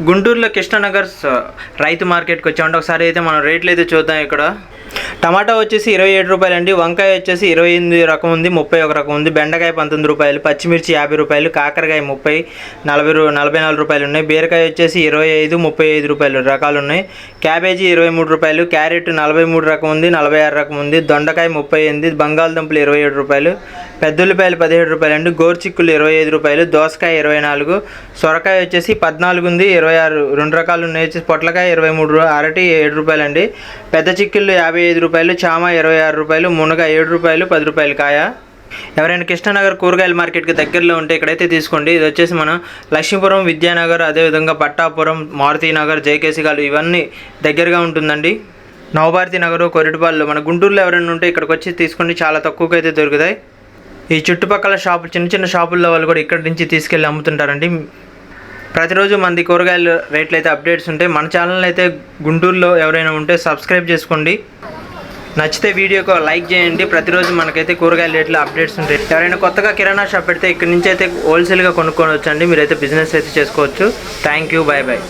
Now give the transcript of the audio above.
గుంటూరులో కృష్ణనగర్ రైతు మార్కెట్కి వచ్చామంటే ఒకసారి అయితే మనం రేట్లు అయితే చూద్దాం. ఇక్కడ టమాటా వచ్చేసి 27 రూపాయలు అండి, వంకాయ వచ్చేసి 28 రకం ఉంది, 31 రకం ఉంది, బెండకాయ 19 రూపాయలు, పచ్చిమిర్చి 50 రూపాయలు, కాకరకాయ 30, 44 రూపాయలు ఉన్నాయి, బీరకాయ వచ్చేసి 25, 35 రూపాయలు రకాలు ఉన్నాయి, క్యాబేజీ 23 రూపాయలు, క్యారెట్ 43 రకం ఉంది, 46 రకం ఉంది, దొండకాయ 38, బంగాళదుంపలు 27 రూపాయలు, పెద్దుల్లిపాయలు 17 రూపాయలు అండి, గోరుచిక్కులు 25 రూపాయలు, దోసకాయ 24, సొరకాయ వచ్చేసి 14 ఉంది, 26 రెండు రకాలు ఉన్నాయి, వచ్చేసి పొట్లకాయ 23, అరటి 7 రూపాయలు అండి, పెద్ద చిక్కుళ్ళు 55 రూపాయలు, చామ 26 రూపాయలు, మునగ 7 రూపాయలు, 10 రూపాయలు కాయ. ఎవరైనా కృష్ణనగర్ కూరగాయల మార్కెట్కి దగ్గరలో ఉంటే ఇక్కడైతే తీసుకోండి. ఇది వచ్చేసి మనం లక్ష్మీపురం, విద్యానగర్, అదేవిధంగా పట్టాపురం, మారుతీనగర్, జేకేసీగాలు ఇవన్నీ దగ్గరగా ఉంటుందండి. నవభారతి నగరు, కొరిటిపాళ్ళు మన గుంటూరులో ఎవరైనా ఉంటే ఇక్కడికి వచ్చి తీసుకోండి, చాలా తక్కువకి అయితే దొరుకుతాయి. ఈ చుట్టుపక్కల షాపులు చిన్న చిన్న షాపుల్లో వాళ్ళు కూడా ఇక్కడి నుంచి తీసుకెళ్ళి అమ్ముతుంటారండి. ప్రతిరోజు మంది కూరగాయల రేట్లు అయితే అప్డేట్స్ ఉంటాయి. మన ఛానల్ అయితే గుంటూరులో ఎవరైనా ఉంటే సబ్స్క్రైబ్ చేసుకోండి. నచ్చితే వీడియోకి లైక్ చేయండి. ప్రతిరోజు మనకైతే కూరగాయల రేట్లు అప్డేట్స్ ఉంటాయి. ఎవరైనా కొత్తగా కిరాణా షాప్ పెడితే ఇక్కడి నుంచి అయితే హోల్సేల్గా కొనుక్కోవచ్చు అండి. మీరైతే బిజినెస్ అయితే చేసుకోవచ్చు. Thank you, bye bye.